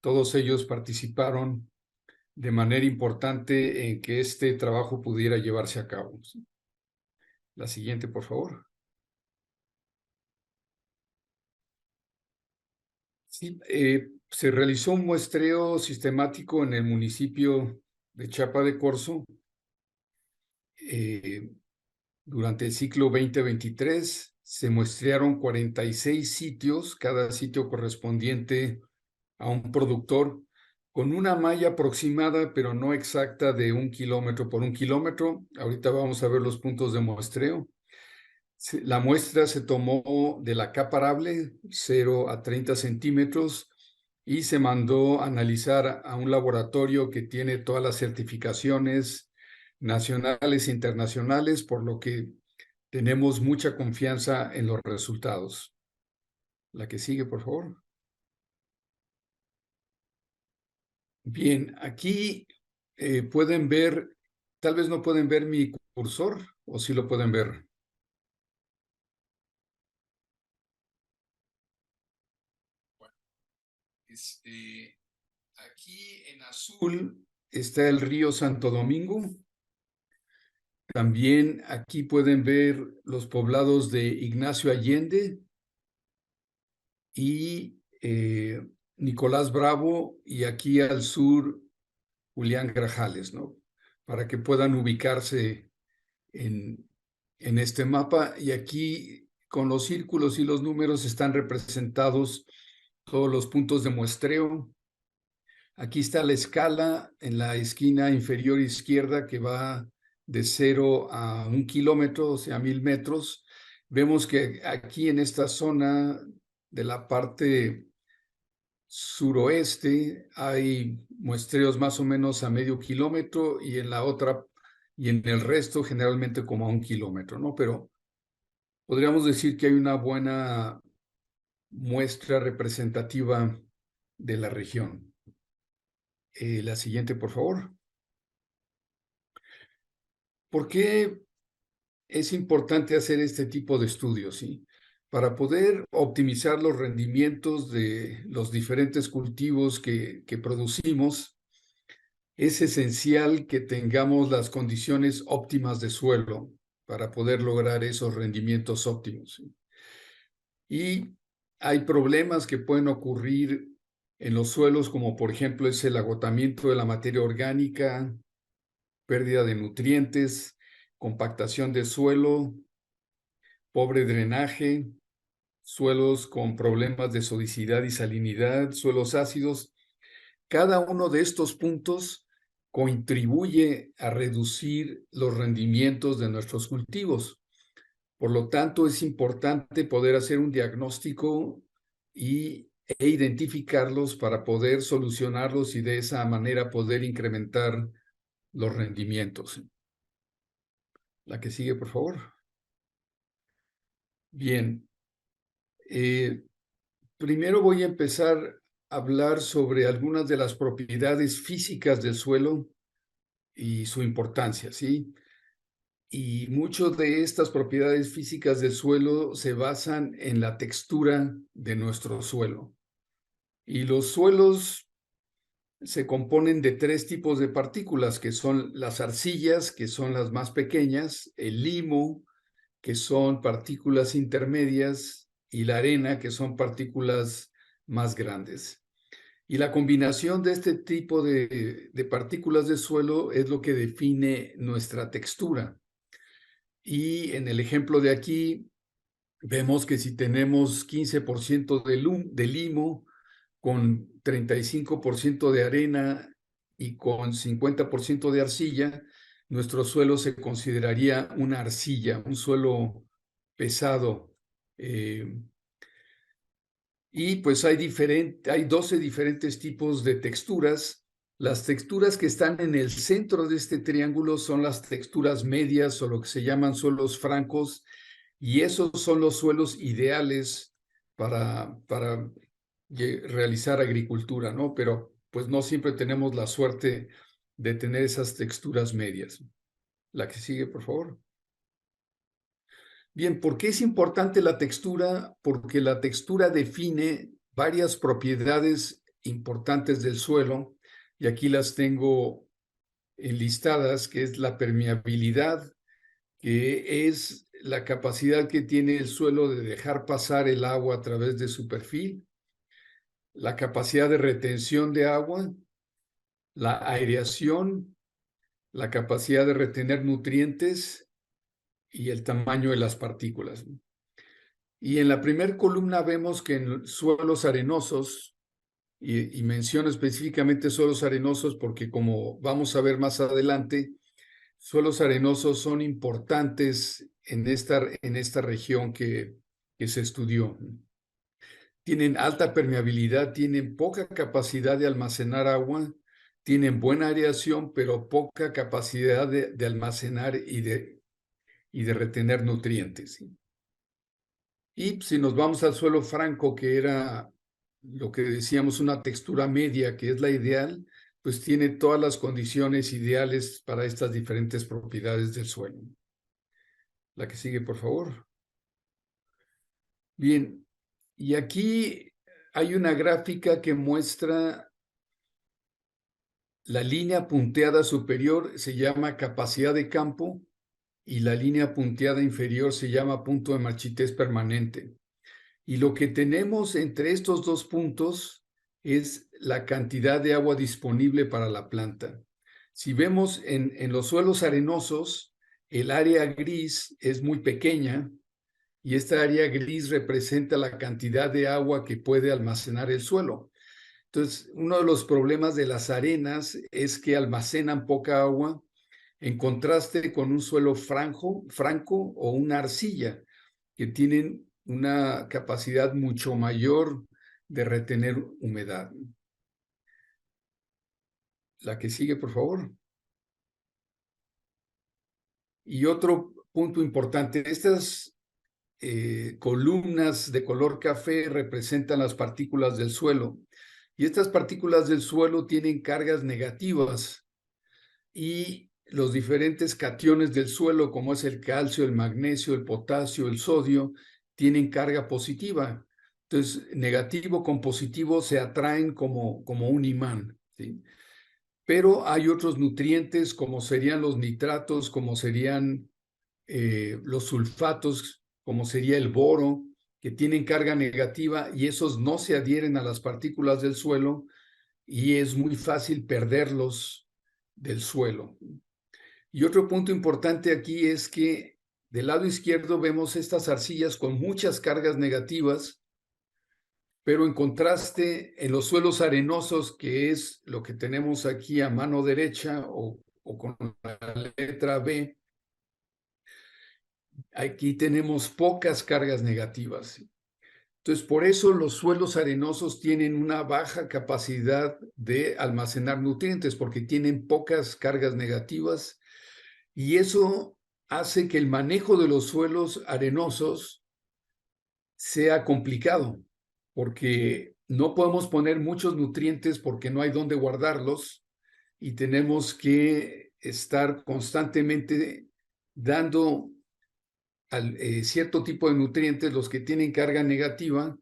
todos ellos participaron de manera importante en que este trabajo pudiera llevarse a cabo. La siguiente, por favor. Sí, se realizó un muestreo sistemático en el municipio de Chiapa de Corzo durante el ciclo 2023. Se muestrearon 46 sitios, cada sitio correspondiente a un productor, con una malla aproximada, pero no exacta, de 1 kilómetro por 1 kilómetro. Ahorita vamos a ver los puntos de muestreo. La muestra se tomó de la capa arable, 0 a 30 centímetros, y se mandó a analizar a un laboratorio que tiene todas las certificaciones nacionales e internacionales, por lo que tenemos mucha confianza en los resultados. La que sigue, por favor. Bien, aquí pueden ver, tal vez no pueden ver mi cursor, o sí lo pueden ver. Aquí en azul está el río Santo Domingo. También aquí pueden ver los poblados de Ignacio Allende y Nicolás Bravo, y aquí al sur Julián Grajales, ¿no? Para que puedan ubicarse en este mapa. Y aquí con los círculos y los números están representados todos los puntos de muestreo. Aquí está la escala en la esquina inferior izquierda, que va de 0 a 1 kilómetro, o sea, 1000 metros. Vemos que aquí en esta zona de la parte suroeste hay muestreos más o menos a medio kilómetro, y en la otra y en el resto generalmente como a 1 kilómetro, ¿no? Pero podríamos decir que hay una buena muestra representativa de la región. La siguiente, por favor. ¿Por qué es importante hacer este tipo de estudios? ¿Sí? Para poder optimizar los rendimientos de los diferentes cultivos que producimos, es esencial que tengamos las condiciones óptimas de suelo para poder lograr esos rendimientos óptimos. ¿Sí? Y hay problemas que pueden ocurrir en los suelos, como por ejemplo es el agotamiento de la materia orgánica, pérdida de nutrientes, compactación de suelo, pobre drenaje, suelos con problemas de sodicidad y salinidad, suelos ácidos. Cada uno de estos puntos contribuye a reducir los rendimientos de nuestros cultivos. Por lo tanto, es importante poder hacer un diagnóstico e identificarlos para poder solucionarlos y de esa manera poder incrementar los rendimientos. La que sigue, por favor. Bien. Primero voy a empezar a hablar sobre algunas de las propiedades físicas del suelo y su importancia, ¿sí? Y muchas de estas propiedades físicas del suelo se basan en la textura de nuestro suelo. Y los suelos se componen de 3 tipos de partículas, que son las arcillas, que son las más pequeñas, el limo, que son partículas intermedias, y la arena, que son partículas más grandes. Y la combinación de este tipo de partículas de suelo es lo que define nuestra textura. Y en el ejemplo de aquí, vemos que si tenemos 15% de limo, con 35% de arena y con 50% de arcilla, nuestro suelo se consideraría una arcilla, un suelo pesado. Y pues hay 12 diferentes tipos de texturas. Las texturas que están en el centro de este triángulo son las texturas medias, o lo que se llaman suelos francos, y esos son los suelos ideales para realizar agricultura, ¿no? Pero pues no siempre tenemos la suerte de tener esas texturas medias. La que sigue, por favor. Bien, ¿por qué es importante la textura? Porque la textura define varias propiedades importantes del suelo, y aquí las tengo enlistadas, que es la permeabilidad, que es la capacidad que tiene el suelo de dejar pasar el agua a través de su perfil, la capacidad de retención de agua, la aireación, la capacidad de retener nutrientes y el tamaño de las partículas. Y en la primera columna vemos que en suelos arenosos, y menciono específicamente suelos arenosos porque, como vamos a ver más adelante, suelos arenosos son importantes en esta región que se estudió. Tienen alta permeabilidad, tienen poca capacidad de almacenar agua, tienen buena aireación, pero poca capacidad de almacenar y de retener nutrientes, ¿sí? Y si nos vamos al suelo franco, que era lo que decíamos una textura media, que es la ideal, pues tiene todas las condiciones ideales para estas diferentes propiedades del suelo. La que sigue, por favor. Bien, y aquí hay una gráfica que muestra la línea punteada superior, se llama capacidad de campo, y la línea punteada inferior se llama punto de marchitez permanente. Y lo que tenemos entre estos dos puntos es la cantidad de agua disponible para la planta. Si vemos en los suelos arenosos, el área gris es muy pequeña, y esta área gris representa la cantidad de agua que puede almacenar el suelo. Entonces, uno de los problemas de las arenas es que almacenan poca agua, en contraste con un suelo franco o una arcilla, que tienen una capacidad mucho mayor de retener humedad. La que sigue, por favor. Y otro punto importante, estas columnas de color café representan las partículas del suelo, y estas partículas del suelo tienen cargas negativas, y los diferentes cationes del suelo, como es el calcio, el magnesio, el potasio, el sodio, tienen carga positiva. Entonces, negativo con positivo se atraen como un imán, ¿sí? Pero hay otros nutrientes, como serían los nitratos, como serían los sulfatos, como sería el boro, que tienen carga negativa, y esos no se adhieren a las partículas del suelo, y es muy fácil perderlos del suelo. Y otro punto importante aquí es que del lado izquierdo vemos estas arcillas con muchas cargas negativas, pero en contraste en los suelos arenosos, que es lo que tenemos aquí a mano derecha o con la letra B, aquí tenemos pocas cargas negativas. Entonces, por eso los suelos arenosos tienen una baja capacidad de almacenar nutrientes, porque tienen pocas cargas negativas, y eso hace que el manejo de los suelos arenosos sea complicado, porque no podemos poner muchos nutrientes porque no hay dónde guardarlos, y tenemos que estar constantemente dando cierto tipo de nutrientes, los que tienen carga negativa.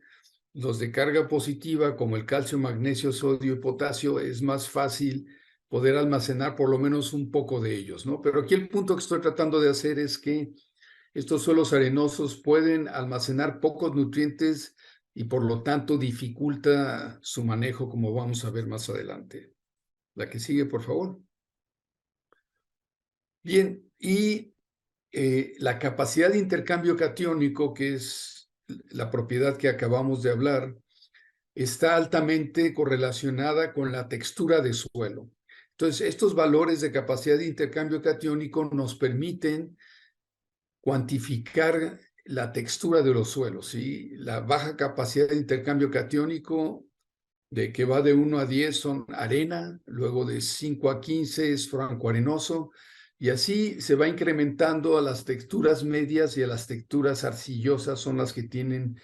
Los de carga positiva, como el calcio, magnesio, sodio y potasio, es más fácil poder almacenar por lo menos un poco de ellos, ¿no? Pero aquí el punto que estoy tratando de hacer es que estos suelos arenosos pueden almacenar pocos nutrientes, y por lo tanto dificulta su manejo, como vamos a ver más adelante. La que sigue, por favor. Bien, y la capacidad de intercambio catiónico, que es la propiedad que acabamos de hablar, está altamente correlacionada con la textura de suelo. Entonces, estos valores de capacidad de intercambio catiónico nos permiten cuantificar la textura de los suelos, ¿sí? La baja capacidad de intercambio catiónico, de que va de 1 a 10 son arena, luego de 5 a 15 es francoarenoso, y así se va incrementando a las texturas medias, y a las texturas arcillosas son las que tienen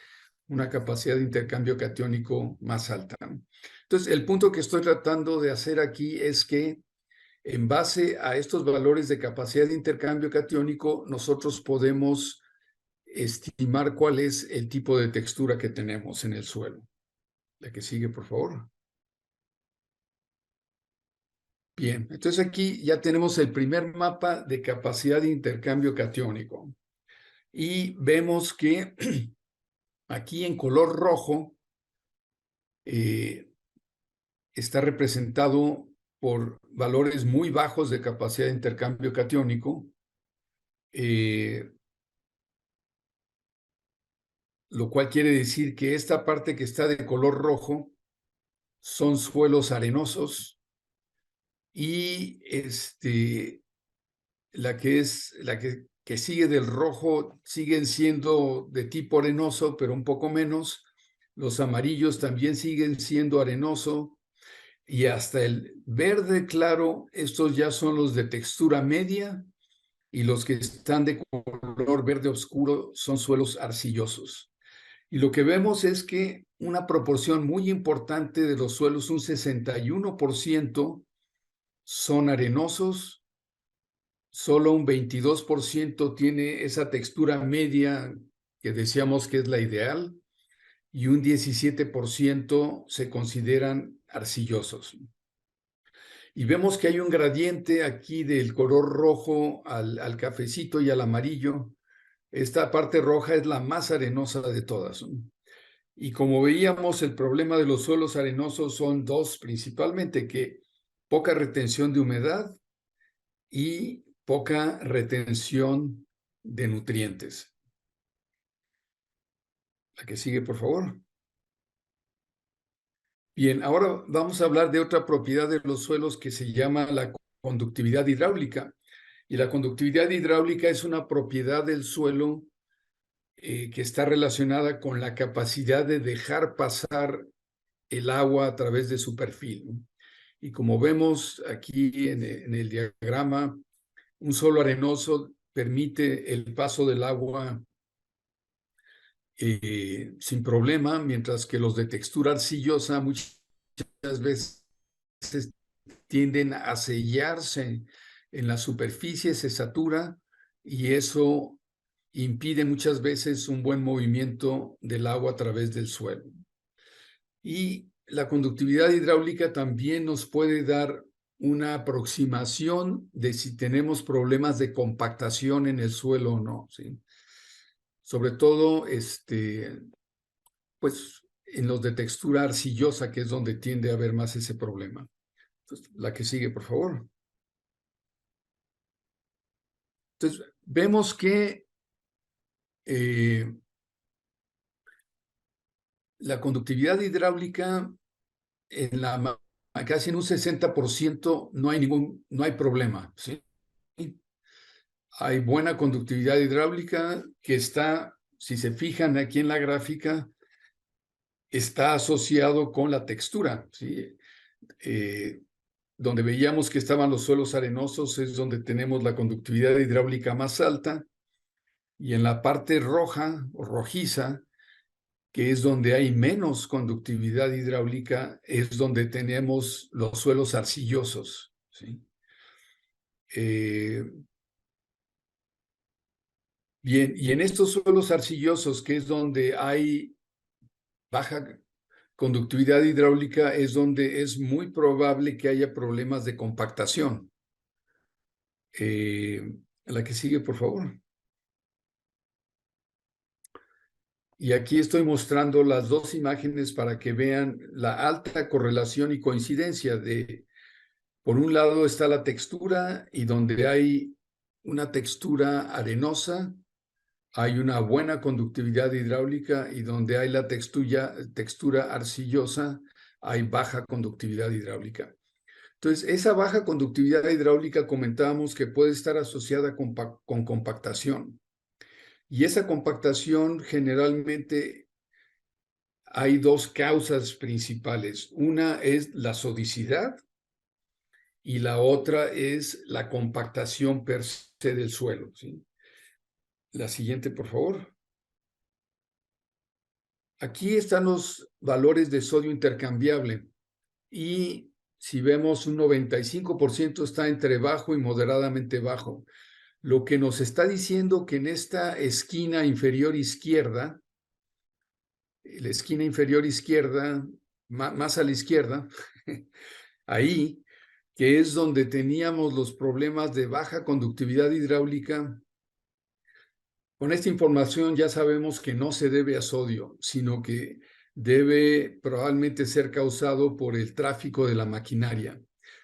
una capacidad de intercambio catiónico más alta. Entonces, el punto que estoy tratando de hacer aquí es que, en base a estos valores de capacidad de intercambio catiónico, nosotros podemos estimar cuál es el tipo de textura que tenemos en el suelo. La que sigue, por favor. Bien, entonces aquí ya tenemos el primer mapa de capacidad de intercambio catiónico. Y vemos que aquí en color rojo está representado por valores muy bajos de capacidad de intercambio catiónico, lo cual quiere decir que esta parte que está de color rojo son suelos arenosos y la que sigue del rojo siguen siendo de tipo arenoso, pero un poco menos. Los amarillos también siguen siendo arenoso. Y hasta el verde claro, estos ya son los de textura media, y los que están de color verde oscuro son suelos arcillosos. Y lo que vemos es que una proporción muy importante de los suelos, un 61%, son arenosos, solo un 22% tiene esa textura media que decíamos que es la ideal, y un 17% se consideran arcillosos. Y vemos que hay un gradiente aquí del color rojo al cafecito y al amarillo. Esta parte roja es la más arenosa de todas. Y como veíamos, el problema de los suelos arenosos son dos principalmente, que poca retención de humedad y poca retención de nutrientes. La que sigue, por favor. Bien, ahora vamos a hablar de otra propiedad de los suelos que se llama la conductividad hidráulica. Y la conductividad hidráulica es una propiedad del suelo que está relacionada con la capacidad de dejar pasar el agua a través de su perfil. Y como vemos aquí en el diagrama, un suelo arenoso permite el paso del agua sin problema, mientras que los de textura arcillosa muchas veces tienden a sellarse en la superficie, se satura, y eso impide muchas veces un buen movimiento del agua a través del suelo. Y la conductividad hidráulica también nos puede dar una aproximación de si tenemos problemas de compactación en el suelo o no, ¿sí? Sobre todo, pues, en los de textura arcillosa, que es donde tiende a haber más ese problema. Entonces, la que sigue, por favor. Entonces, vemos que la conductividad hidráulica casi en un 60% no hay problema, ¿sí? Hay buena conductividad hidráulica que está, si se fijan aquí en la gráfica, está asociado con la textura, ¿sí? Donde veíamos que estaban los suelos arenosos es donde tenemos la conductividad hidráulica más alta, y en la parte roja o rojiza, que es donde hay menos conductividad hidráulica, es donde tenemos los suelos arcillosos, ¿sí? Bien, y en estos suelos arcillosos, que es donde hay baja conductividad hidráulica, es donde es muy probable que haya problemas de compactación. La que sigue, por favor. Y aquí estoy mostrando las dos imágenes para que vean la alta correlación y coincidencia de, por un lado está la textura, y donde hay una textura arenosa, hay una buena conductividad hidráulica, y donde hay la textura arcillosa, hay baja conductividad hidráulica. Entonces, esa baja conductividad hidráulica comentábamos que puede estar asociada con compactación. Y esa compactación generalmente hay dos causas principales. Una es la sodicidad y la otra es la compactación per se del suelo, ¿sí? La siguiente, por favor. Aquí están los valores de sodio intercambiable, y si vemos, un 95% está entre bajo y moderadamente bajo, lo que nos está diciendo que en esta esquina inferior izquierda, la esquina inferior izquierda, más a la izquierda, ahí que es donde teníamos los problemas de baja conductividad hidráulica. Con esta información ya sabemos que no se debe a sodio, sino que debe probablemente ser causado por el tráfico de la maquinaria.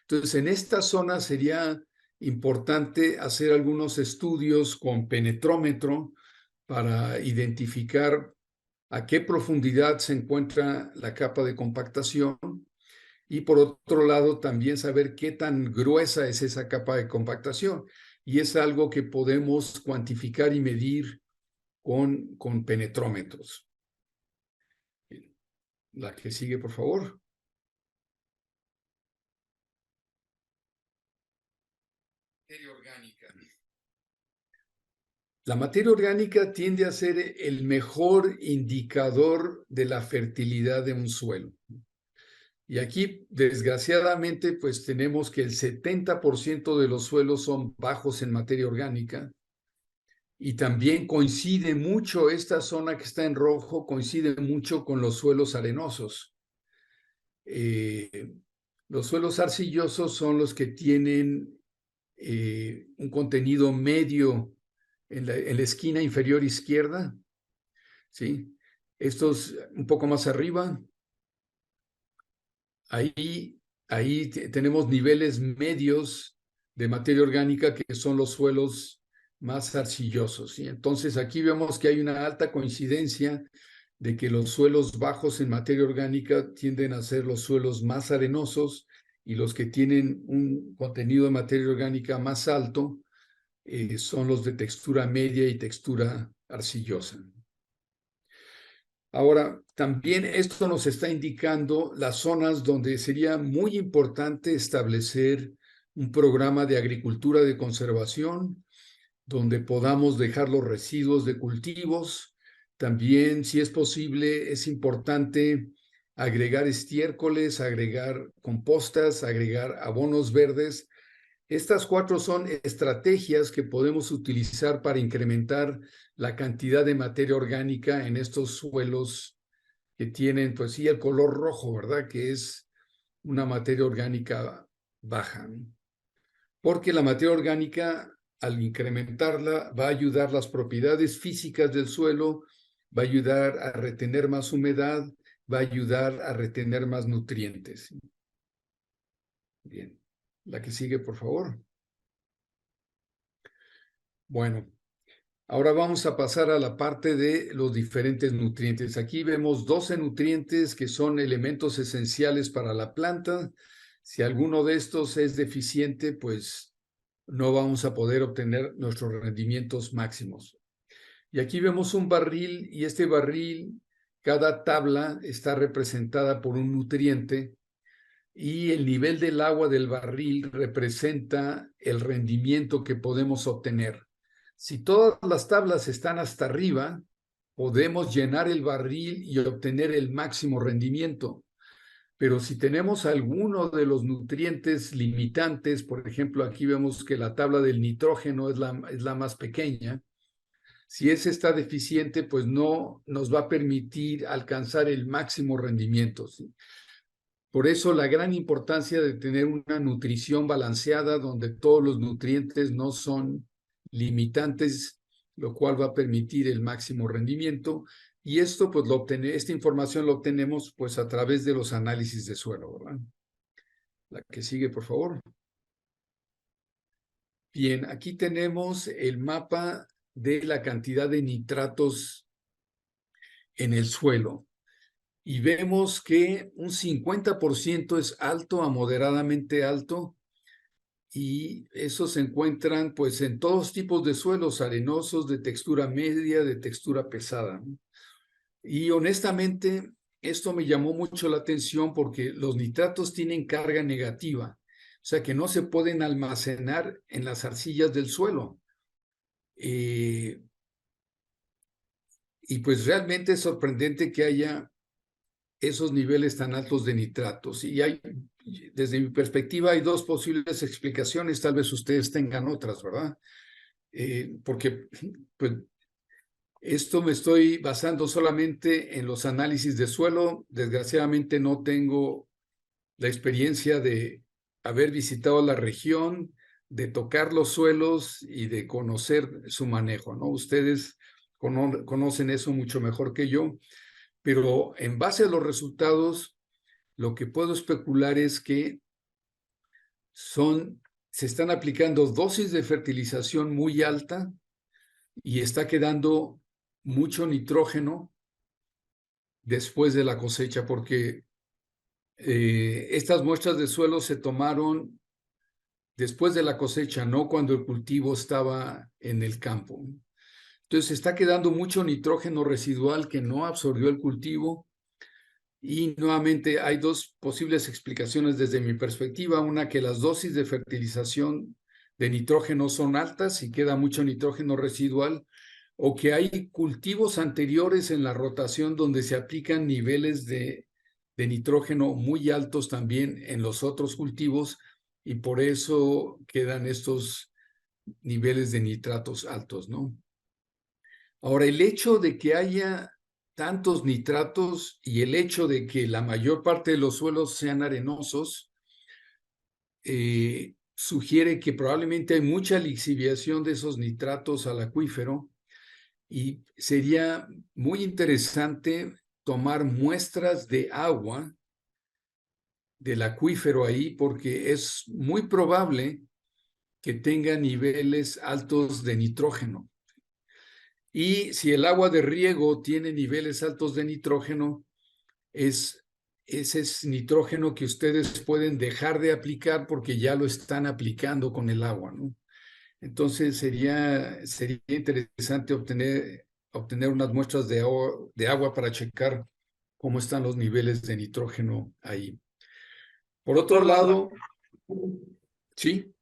Entonces, en esta zona sería importante hacer algunos estudios con penetrómetro para identificar a qué profundidad se encuentra la capa de compactación y por otro lado también saber qué tan gruesa es esa capa de compactación. Y es algo que podemos cuantificar y medir con penetrómetros. La que sigue, por favor. Materia orgánica. La materia orgánica tiende a ser el mejor indicador de la fertilidad de un suelo. Y aquí, desgraciadamente, pues tenemos que el 70% de los suelos son bajos en materia orgánica. Y también coincide mucho, esta zona que está en rojo, coincide mucho con los suelos arenosos. Los suelos arcillosos son los que tienen un contenido medio en la esquina inferior izquierda, ¿sí? Estos un poco más arriba, ahí tenemos niveles medios de materia orgánica que son los suelos más arcillosos, ¿sí? Entonces aquí vemos que hay una alta coincidencia de que los suelos bajos en materia orgánica tienden a ser los suelos más arenosos y los que tienen un contenido de materia orgánica más alto son los de textura media y textura arcillosa. Ahora, también esto nos está indicando las zonas donde sería muy importante establecer un programa de agricultura de conservación, donde podamos dejar los residuos de cultivos. También, si es posible, es importante agregar estiércoles, agregar compostas, agregar abonos verdes. Estas 4 son estrategias que podemos utilizar para incrementar la cantidad de materia orgánica en estos suelos que tienen, pues sí, el color rojo, ¿verdad? Que es una materia orgánica baja, ¿no? Porque la materia orgánica, al incrementarla, va a ayudar las propiedades físicas del suelo, va a ayudar a retener más humedad, va a ayudar a retener más nutrientes. Bien, la que sigue, por favor. Bueno, ahora vamos a pasar a la parte de los diferentes nutrientes. Aquí vemos 12 nutrientes que son elementos esenciales para la planta. Si alguno de estos es deficiente, pues no vamos a poder obtener nuestros rendimientos máximos. Y aquí vemos un barril y este barril, cada tabla está representada por un nutriente y el nivel del agua del barril representa el rendimiento que podemos obtener. Si todas las tablas están hasta arriba, podemos llenar el barril y obtener el máximo rendimiento. Pero si tenemos alguno de los nutrientes limitantes, por ejemplo, aquí vemos que la tabla del nitrógeno es la más pequeña. Si ese está deficiente, pues no nos va a permitir alcanzar el máximo rendimiento, ¿sí? Por eso la gran importancia de tener una nutrición balanceada donde todos los nutrientes no son limitantes, lo cual va a permitir el máximo rendimiento. Y esto, pues, esta información lo obtenemos, pues, a través de los análisis de suelo, ¿verdad? La que sigue, por favor. Bien, aquí tenemos el mapa de la cantidad de nitratos en el suelo. Y vemos que un 50% es alto a moderadamente alto, y esos se encuentran pues en todos tipos de suelos, arenosos, de textura media, de textura pesada. Y honestamente, esto me llamó mucho la atención porque los nitratos tienen carga negativa, o sea que no se pueden almacenar en las arcillas del suelo. Y pues realmente es sorprendente que haya esos niveles tan altos de nitratos. Y desde mi perspectiva, hay 2 posibles explicaciones, tal vez ustedes tengan otras, ¿verdad? Porque pues, esto me estoy basando solamente en los análisis de suelo. Desgraciadamente no tengo la experiencia de haber visitado la región, de tocar los suelos y de conocer su manejo, ¿no? Ustedes conocen eso mucho mejor que yo, pero en base a los resultados, lo que puedo especular es que se están aplicando dosis de fertilización muy alta y está quedando mucho nitrógeno después de la cosecha, porque estas muestras de suelo se tomaron después de la cosecha, no cuando el cultivo estaba en el campo. Entonces está quedando mucho nitrógeno residual que no absorbió el cultivo. Y nuevamente hay dos posibles explicaciones desde mi perspectiva. Una, que las dosis de fertilización de nitrógeno son altas y queda mucho nitrógeno residual, o que hay cultivos anteriores en la rotación donde se aplican niveles de nitrógeno muy altos también en los otros cultivos y por eso quedan estos niveles de nitratos altos, ¿no? Ahora, el hecho de que haya tantos nitratos y el hecho de que la mayor parte de los suelos sean arenosos, sugiere que probablemente hay mucha lixiviación de esos nitratos al acuífero y sería muy interesante tomar muestras de agua del acuífero ahí porque es muy probable que tenga niveles altos de nitrógeno. Y si el agua de riego tiene niveles altos de nitrógeno, ese es nitrógeno que ustedes pueden dejar de aplicar porque ya lo están aplicando con el agua, ¿no? Entonces sería interesante obtener unas muestras de agua para checar cómo están los niveles de nitrógeno ahí. Por otro Doctor, lado, sí.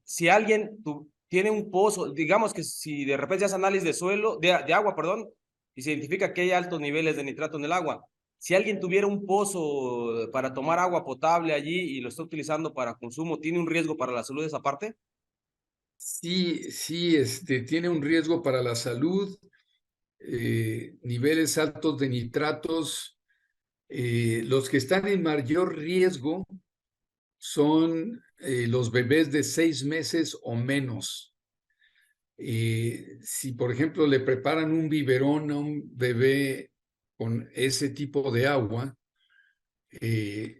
si alguien tiene un pozo, digamos que si de repente hace análisis de suelo, de agua, perdón, y se identifica que hay altos niveles de nitrato en el agua, si alguien tuviera un pozo para tomar agua potable allí y lo está utilizando para consumo, ¿tiene un riesgo para la salud de esa parte? Sí, sí, tiene un riesgo para la salud, niveles altos de nitratos. Los que están en mayor riesgo son los bebés de 6 meses o menos. Si, por ejemplo, le preparan un biberón a un bebé con ese tipo de agua,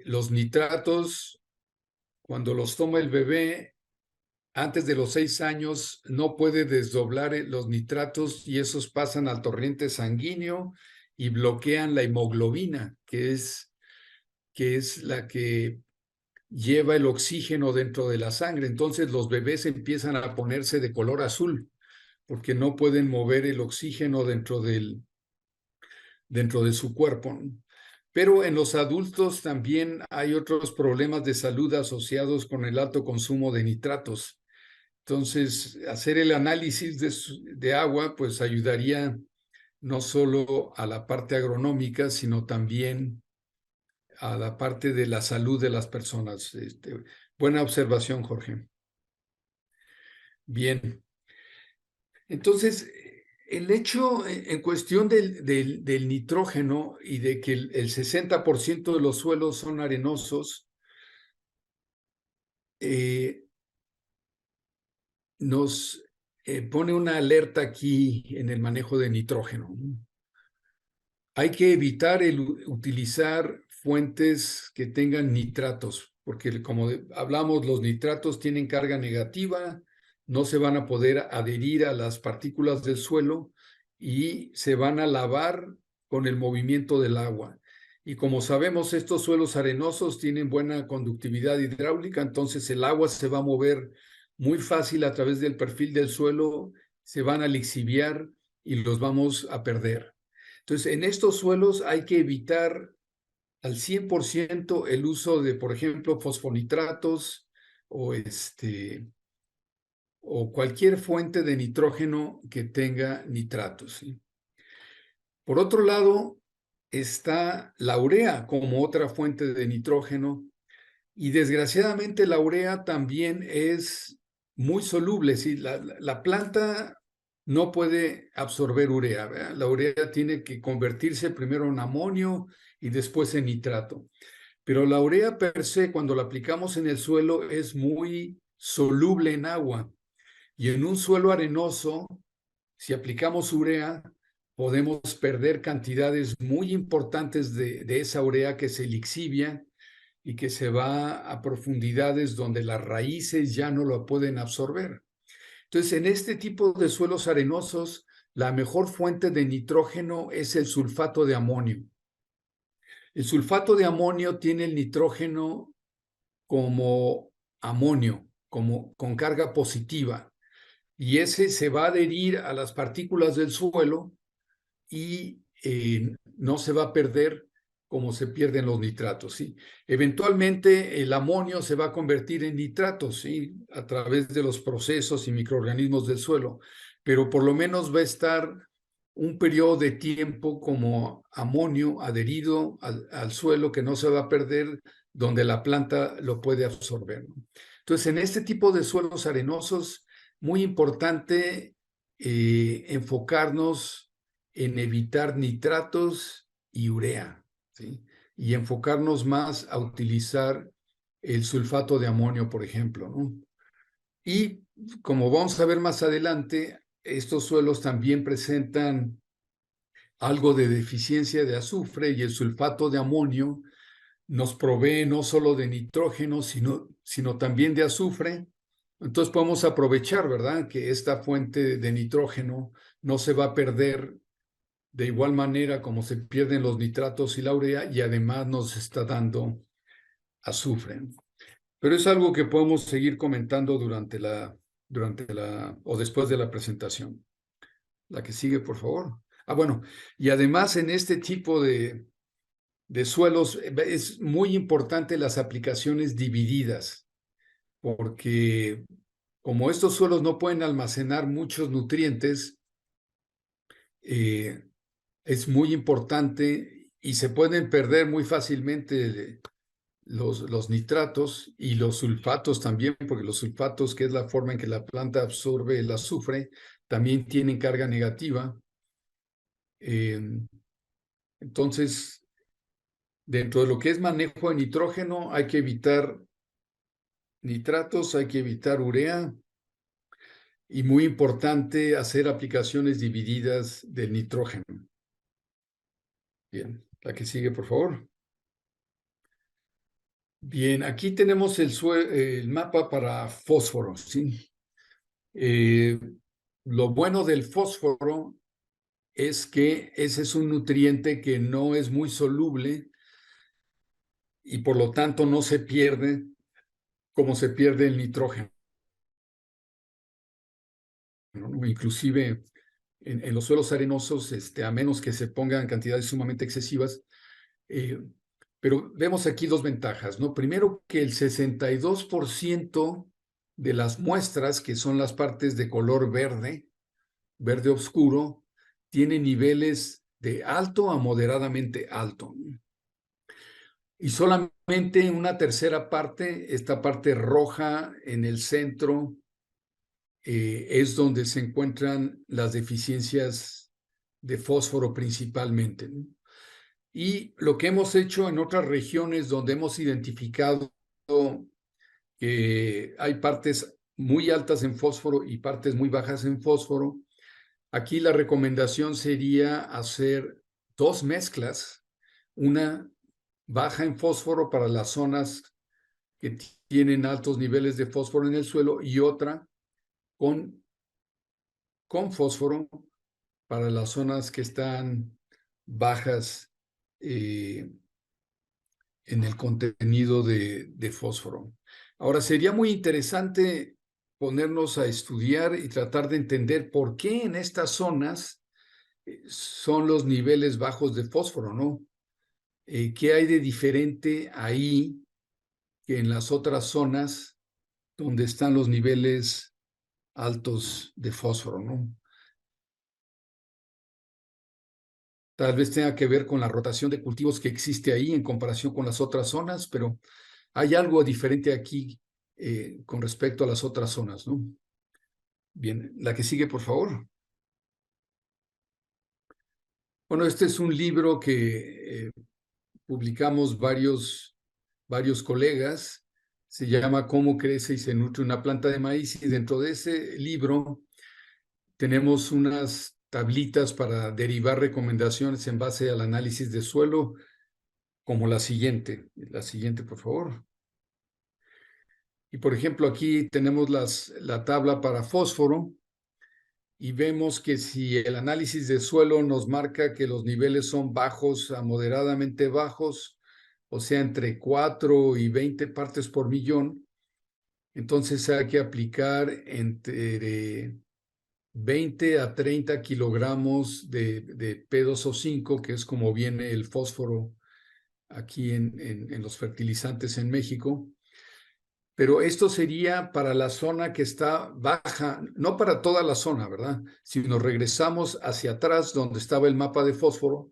los nitratos, cuando los toma el bebé, antes de los 6 años, no puede desdoblar los nitratos y esos pasan al torrente sanguíneo y bloquean la hemoglobina, que es la que lleva el oxígeno dentro de la sangre. Entonces los bebés empiezan a ponerse de color azul porque no pueden mover el oxígeno dentro de su cuerpo. Pero en los adultos también hay otros problemas de salud asociados con el alto consumo de nitratos. Entonces, hacer el análisis de agua pues ayudaría no solo a la parte agronómica, sino también a la parte de la salud de las personas. Buena observación, Jorge. Bien. Entonces, el hecho en cuestión del nitrógeno y de que el 60% de los suelos son arenosos, nos pone una alerta aquí en el manejo de nitrógeno. Hay que evitar el utilizar fuentes que tengan nitratos, porque como hablamos, los nitratos tienen carga negativa, no se van a poder adherir a las partículas del suelo y se van a lavar con el movimiento del agua. Y como sabemos, estos suelos arenosos tienen buena conductividad hidráulica, entonces el agua se va a mover muy fácil a través del perfil del suelo, se van a lixiviar y los vamos a perder. Entonces, en estos suelos hay que evitar al 100% el uso de, por ejemplo, fosfonitratos o, o cualquier fuente de nitrógeno que tenga nitratos, ¿sí? Por otro lado, está la urea como otra fuente de nitrógeno y desgraciadamente la urea también es muy soluble. ¿Sí? La planta no puede absorber urea, ¿verdad? La urea tiene que convertirse primero en amonio y después en nitrato. Pero la urea per se, cuando la aplicamos en el suelo, es muy soluble en agua. Y en un suelo arenoso, si aplicamos urea, podemos perder cantidades muy importantes de esa urea que se lixivia y que se va a profundidades donde las raíces ya no lo pueden absorber. Entonces, en este tipo de suelos arenosos, la mejor fuente de nitrógeno es el sulfato de amonio. El sulfato de amonio tiene el nitrógeno como amonio, como con carga positiva, y ese se va a adherir a las partículas del suelo y no se va a perder como se pierden los nitratos, ¿sí? Eventualmente el amonio se va a convertir en nitratos, ¿sí? A través de los procesos y microorganismos del suelo, pero por lo menos va a estar un periodo de tiempo como amonio adherido al suelo que no se va a perder, donde la planta lo puede absorber, ¿no? Entonces, en este tipo de suelos arenosos, muy importante enfocarnos en evitar nitratos y urea, ¿sí? Y enfocarnos más a utilizar el sulfato de amonio, por ejemplo, ¿no? Y como vamos a ver más adelante, estos suelos también presentan algo de deficiencia de azufre, y el sulfato de amonio nos provee no solo de nitrógeno, sino también de azufre. Entonces podemos aprovechar, ¿verdad?, que esta fuente de nitrógeno no se va a perder de igual manera como se pierden los nitratos y la urea, y además nos está dando azufre. Pero es algo que podemos seguir comentando o después de la presentación. La que sigue, por favor. Bueno, y además en este tipo de suelos es muy importante las aplicaciones divididas, porque como estos suelos no pueden almacenar muchos nutrientes, eh, es muy importante y se pueden perder muy fácilmente los nitratos y los sulfatos también, porque los sulfatos, que es la forma en que la planta absorbe el azufre, también tienen carga negativa. Entonces, dentro de lo que es manejo de nitrógeno, hay que evitar nitratos, hay que evitar urea, y muy importante hacer aplicaciones divididas del nitrógeno. Bien, la que sigue, por favor. Bien, aquí tenemos el mapa para fósforo, ¿sí? Lo bueno del fósforo es que ese es un nutriente que no es muy soluble y por lo tanto no se pierde como se pierde el nitrógeno, ¿no? Inclusive en los suelos arenosos, a menos que se pongan cantidades sumamente excesivas. Pero vemos aquí dos ventajas, ¿no? Primero, que el 62% de las muestras, que son las partes de color verde, verde oscuro, tiene niveles de alto a moderadamente alto. Y solamente una tercera parte, esta parte roja en el centro, es donde se encuentran las deficiencias de fósforo principalmente, ¿no? Y lo que hemos hecho en otras regiones donde hemos identificado que hay partes muy altas en fósforo y partes muy bajas en fósforo, aquí la recomendación sería hacer dos mezclas, una baja en fósforo para las zonas que tienen altos niveles de fósforo en el suelo, y otra con fósforo para las zonas que están bajas en el contenido de fósforo. Ahora, sería muy interesante ponernos a estudiar y tratar de entender por qué en estas zonas son los niveles bajos de fósforo, ¿no? ¿Qué hay de diferente ahí que en las otras zonas donde están los niveles altos de fósforo, ¿no? Tal vez tenga que ver con la rotación de cultivos que existe ahí en comparación con las otras zonas, pero hay algo diferente aquí con respecto a las otras zonas, ¿no? Bien, la que sigue, por favor. Bueno, este es un libro que publicamos varios varios colegas. Se llama Cómo crece y se nutre una planta de maíz, y dentro de ese libro tenemos unas tablitas para derivar recomendaciones en base al análisis de suelo, como la siguiente. La siguiente, por favor. Y por ejemplo, aquí tenemos la tabla para fósforo, y vemos que si el análisis de suelo nos marca que los niveles son bajos a moderadamente bajos, o sea, entre 4 y 20 partes por millón, entonces hay que aplicar entre 20 a 30 kilogramos de P2O5, que es como viene el fósforo aquí en los fertilizantes en México. Pero esto sería para la zona que está baja, no para toda la zona, ¿verdad? Si nos regresamos hacia atrás donde estaba el mapa de fósforo,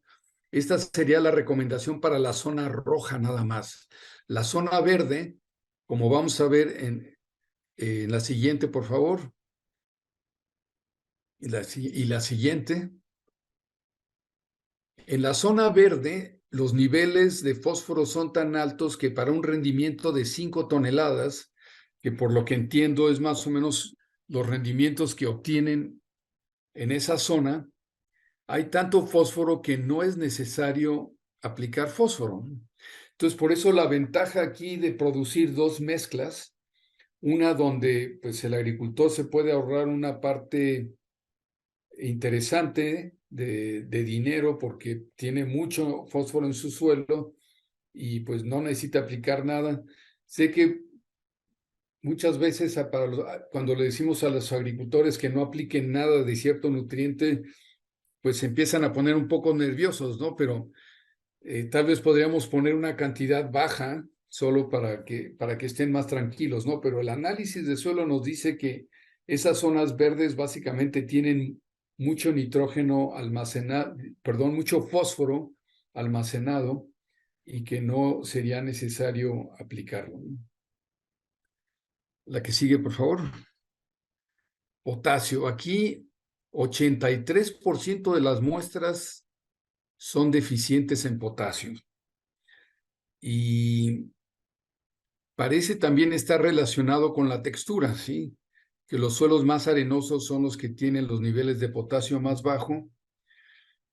esta sería la recomendación para la zona roja nada más. La zona verde, como vamos a ver en la siguiente, por favor, y la siguiente. En la zona verde, los niveles de fósforo son tan altos que para un rendimiento de 5 toneladas, que por lo que entiendo es más o menos los rendimientos que obtienen en esa zona, hay tanto fósforo que no es necesario aplicar fósforo. Entonces, por eso la ventaja aquí de producir dos mezclas, una donde pues el agricultor se puede ahorrar una parte interesante de dinero porque tiene mucho fósforo en su suelo y pues no necesita aplicar nada. Sé que muchas veces cuando le decimos a los agricultores que no apliquen nada de cierto nutriente, pues se empiezan a poner un poco nerviosos, ¿no? Pero tal vez podríamos poner una cantidad baja solo para que estén más tranquilos, ¿no? Pero el análisis de suelo nos dice que esas zonas verdes básicamente tienen mucho nitrógeno almacenado, perdón, mucho fósforo almacenado, y que no sería necesario aplicarlo. La que sigue, por favor. Potasio. Aquí 83% de las muestras son deficientes en potasio. Y parece también estar relacionado con la textura, ¿sí? Que los suelos más arenosos son los que tienen los niveles de potasio más bajo,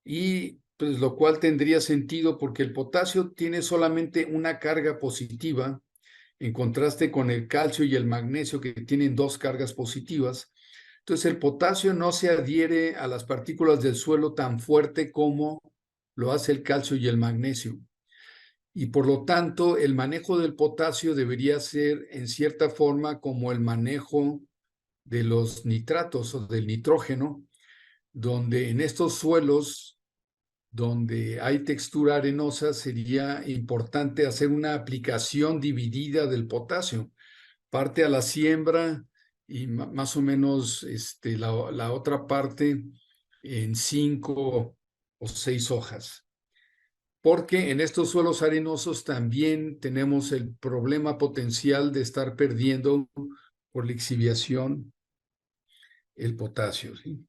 y pues lo cual tendría sentido porque el potasio tiene solamente una carga positiva, en contraste con el calcio y el magnesio, que tienen dos cargas positivas. Entonces el potasio no se adhiere a las partículas del suelo tan fuerte como lo hace el calcio y el magnesio. Y por lo tanto, el manejo del potasio debería ser en cierta forma como el manejo de los nitratos o del nitrógeno, donde en estos suelos donde hay textura arenosa sería importante hacer una aplicación dividida del potasio, parte a la siembra y más o menos la otra parte en 5 o 6 hojas. Porque en estos suelos arenosos también tenemos el problema potencial de estar perdiendo por lixiviación el potasio, ¿sí?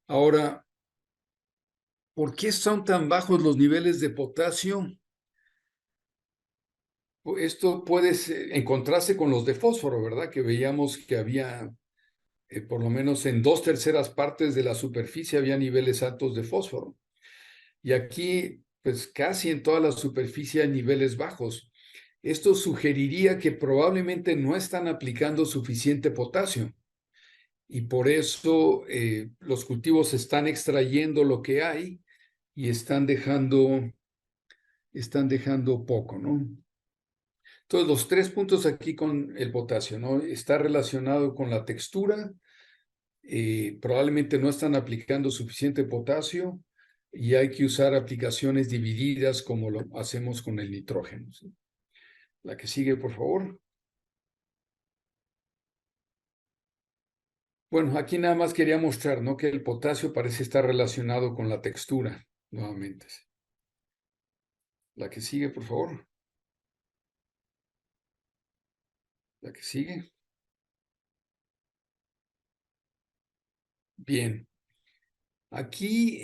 Ahora, ¿por qué son tan bajos los niveles de potasio? Esto puede encontrarse con los de fósforo, ¿verdad? Que veíamos que había, por lo menos en 2/3 de la superficie, había niveles altos de fósforo. Y aquí, pues casi en toda la superficie hay niveles bajos. Esto sugeriría que probablemente no están aplicando suficiente potasio, y por eso los cultivos están extrayendo lo que hay y están dejando poco, ¿no? Entonces, los 3 puntos aquí con el potasio, ¿no? Está relacionado con la textura, probablemente no están aplicando suficiente potasio, y hay que usar aplicaciones divididas como lo hacemos con el nitrógeno, ¿sí? La que sigue, por favor. Bueno, aquí nada más quería mostrar, ¿no? Que el potasio parece estar relacionado con la textura, nuevamente. La que sigue, por favor. La que sigue. Bien. Aquí,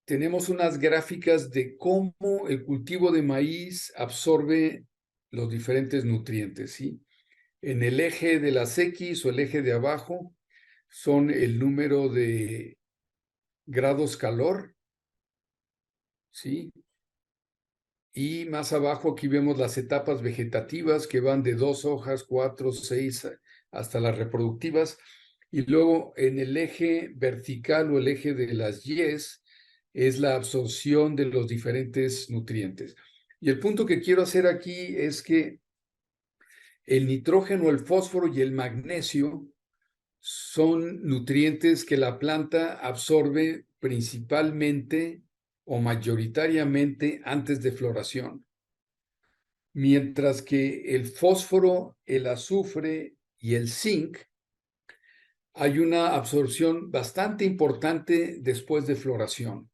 tenemos unas gráficas de cómo el cultivo de maíz absorbe los diferentes nutrientes, ¿sí? En el eje de las X o el eje de abajo son el número de grados calor, ¿sí? Y más abajo aquí vemos las etapas vegetativas que van de 2 hojas, 4, 6, hasta las reproductivas. Y luego en el eje vertical o el eje de las Y's es la absorción de los diferentes nutrientes. Y el punto que quiero hacer aquí es que el nitrógeno, el fósforo y el magnesio son nutrientes que la planta absorbe principalmente o mayoritariamente antes de floración, mientras que el fósforo, el azufre y el zinc hay una absorción bastante importante después de floración.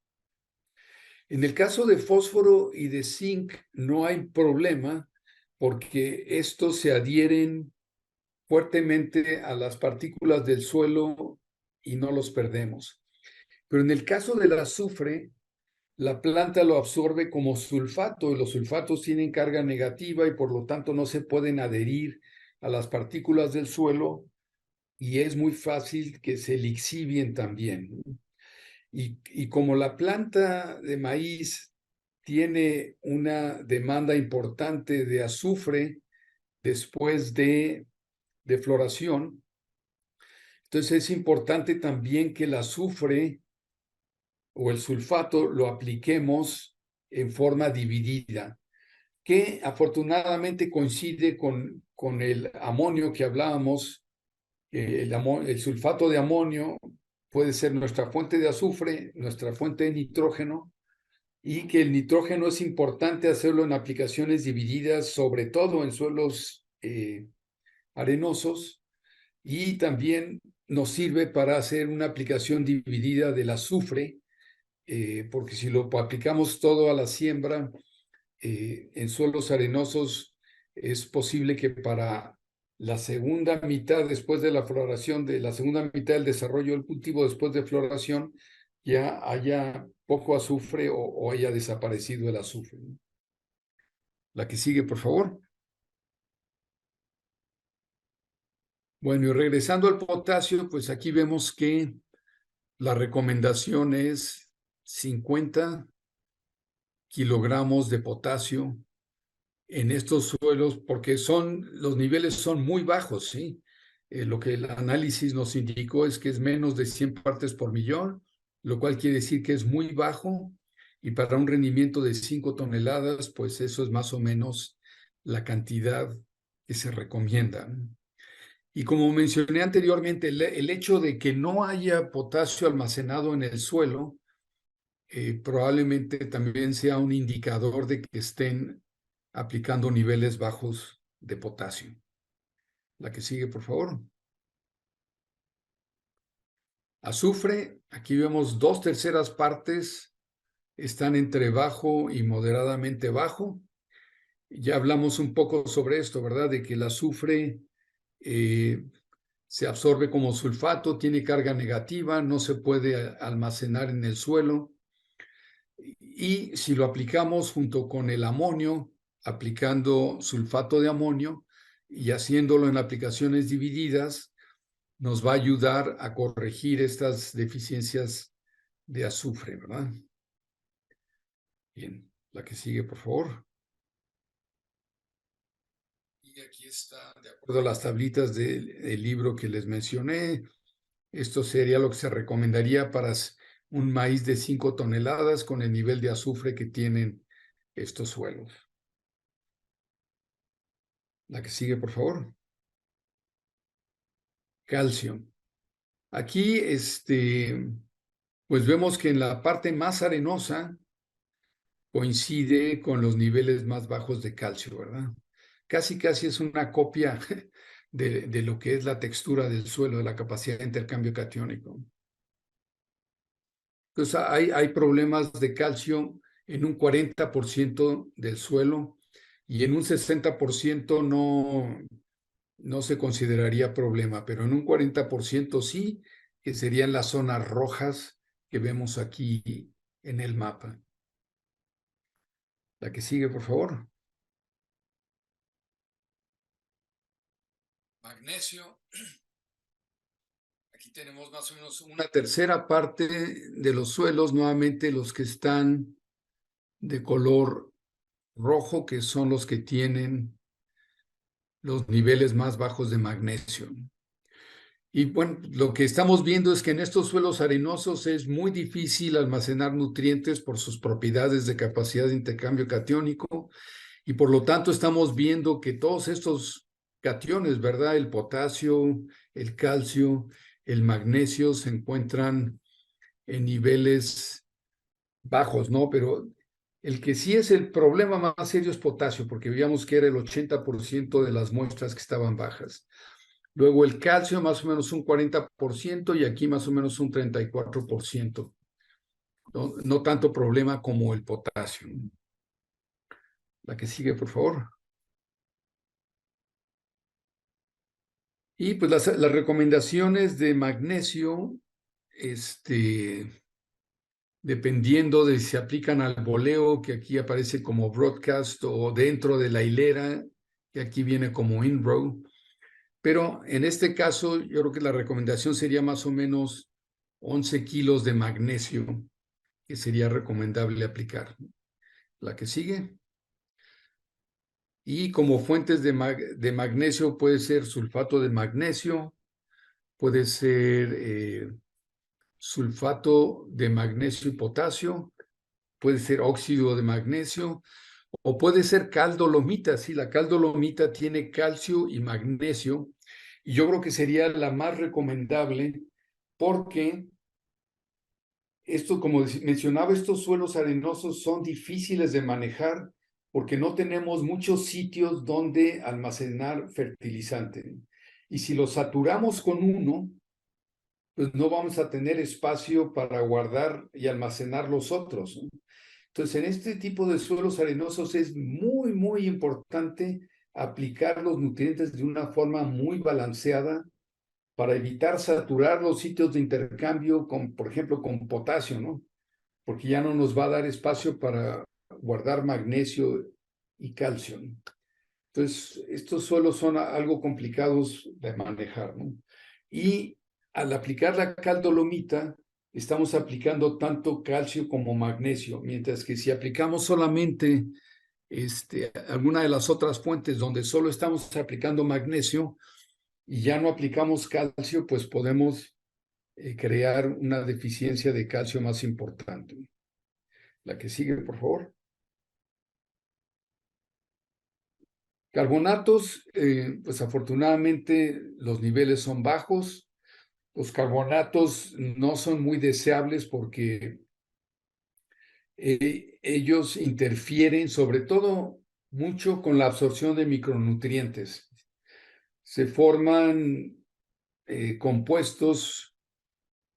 En el caso de fósforo y de zinc no hay problema porque estos se adhieren fuertemente a las partículas del suelo y no los perdemos. Pero en el caso del azufre, la planta lo absorbe como sulfato y los sulfatos tienen carga negativa y por lo tanto no se pueden adherir a las partículas del suelo y es muy fácil que se lixivien también. Y como la planta de maíz tiene una demanda importante de azufre después de floración, entonces es importante también que el azufre o el sulfato lo apliquemos en forma dividida, que afortunadamente coincide con el amonio que hablábamos. El sulfato de amonio puede ser nuestra fuente de azufre, nuestra fuente de nitrógeno, y que el nitrógeno es importante hacerlo en aplicaciones divididas, sobre todo en suelos arenosos, y también nos sirve para hacer una aplicación dividida del azufre, porque si lo aplicamos todo a la siembra en suelos arenosos, es posible que para la segunda mitad después de la floración, de la segunda mitad del desarrollo del cultivo después de floración, ya haya poco azufre o haya desaparecido el azufre. La que sigue, por favor. Bueno, y regresando al potasio, pues aquí vemos que la recomendación es 50 kilogramos de potasio en estos suelos, porque los niveles son muy bajos, ¿sí? Lo que el análisis nos indicó es que es menos de 100 partes por millón, lo cual quiere decir que es muy bajo, y para un rendimiento de 5 toneladas, pues eso es más o menos la cantidad que se recomienda. Y como mencioné anteriormente, el hecho de que no haya potasio almacenado en el suelo probablemente también sea un indicador de que estén aplicando niveles bajos de potasio. La que sigue, por favor. Azufre, aquí vemos 2/3 partes, están entre bajo y moderadamente bajo. Ya hablamos un poco sobre esto, ¿verdad? De que el azufre se absorbe como sulfato, tiene carga negativa, no se puede almacenar en el suelo. Y si lo aplicamos junto con el amonio, aplicando sulfato de amonio y haciéndolo en aplicaciones divididas, nos va a ayudar a corregir estas deficiencias de azufre, ¿verdad? Bien, la que sigue, por favor. Y aquí está, de acuerdo a las tablitas del libro que les mencioné, esto sería lo que se recomendaría para un maíz de 5 toneladas con el nivel de azufre que tienen estos suelos. La que sigue, por favor. Calcio. Aquí, pues vemos que en la parte más arenosa coincide con los niveles más bajos de calcio, ¿verdad? Casi es una copia de lo que es la textura del suelo, de la capacidad de intercambio catiónico. Entonces, hay problemas de calcio en un 40% del suelo y en un 60% no se consideraría problema, pero en un 40% sí, que serían las zonas rojas que vemos aquí en el mapa. La que sigue, por favor. Magnesio. Aquí tenemos más o menos una tercera parte de los suelos, nuevamente los que están de color rojo, que son los que tienen los niveles más bajos de magnesio. Y bueno, lo que estamos viendo es que en estos suelos arenosos es muy difícil almacenar nutrientes por sus propiedades de capacidad de intercambio catiónico y por lo tanto estamos viendo que todos estos cationes, ¿verdad? El potasio, el calcio, el magnesio se encuentran en niveles bajos, ¿no? Pero el que sí es el problema más serio es potasio, porque veíamos que era el 80% de las muestras que estaban bajas. Luego el calcio más o menos un 40% y aquí más o menos un 34%. No tanto problema como el potasio. La que sigue, por favor. Y pues las recomendaciones de magnesio, dependiendo de si se aplican al boleo, que aquí aparece como broadcast, o dentro de la hilera, que aquí viene como in-row. Pero en este caso, yo creo que la recomendación sería más o menos 11 kilos de magnesio, que sería recomendable aplicar. La que sigue. Y como fuentes de magnesio puede ser sulfato de magnesio, puede ser sulfato de magnesio y potasio, puede ser óxido de magnesio o puede ser caldolomita. Sí, la caldolomita tiene calcio y magnesio y yo creo que sería la más recomendable porque esto, como mencionaba, estos suelos arenosos son difíciles de manejar porque no tenemos muchos sitios donde almacenar fertilizante. Y si lo saturamos con uno, pues no vamos a tener espacio para guardar y almacenar los otros, ¿no? Entonces, en este tipo de suelos arenosos es muy, muy importante aplicar los nutrientes de una forma muy balanceada para evitar saturar los sitios de intercambio, con, por ejemplo, con potasio, ¿no? Porque ya no nos va a dar espacio para guardar magnesio y calcio, ¿no? Entonces, estos suelos son algo complicados de manejar, ¿no? Y al aplicar la caldolomita, estamos aplicando tanto calcio como magnesio, mientras que si aplicamos solamente alguna de las otras fuentes donde solo estamos aplicando magnesio y ya no aplicamos calcio, pues podemos crear una deficiencia de calcio más importante. La que sigue, por favor. Carbonatos, pues afortunadamente los niveles son bajos. Los carbonatos no son muy deseables porque ellos interfieren sobre todo mucho con la absorción de micronutrientes. Se forman compuestos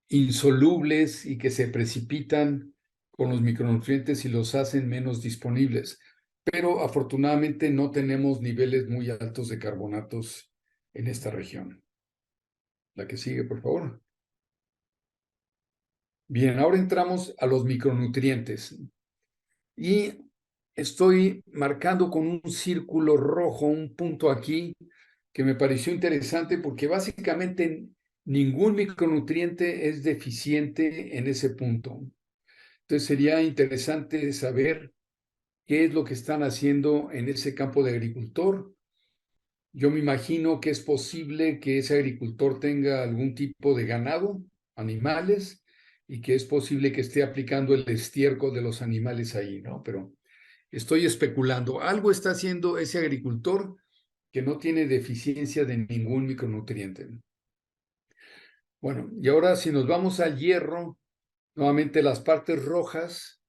insolubles y que se precipitan con los micronutrientes y los hacen menos disponibles. Pero afortunadamente no tenemos niveles muy altos de carbonatos en esta región. La que sigue, por favor. Bien, ahora entramos a los micronutrientes. Y estoy marcando con un círculo rojo un punto aquí que me pareció interesante porque básicamente ningún micronutriente es deficiente en ese punto. Entonces sería interesante saber qué es lo que están haciendo en ese campo de agricultor. Yo me imagino que es posible que ese agricultor tenga algún tipo de ganado, animales, y que es posible que esté aplicando el estiércol de los animales ahí, ¿no? Pero estoy especulando. Algo está haciendo ese agricultor que no tiene deficiencia de ningún micronutriente. Bueno, y ahora si nos vamos al hierro, nuevamente las partes rojas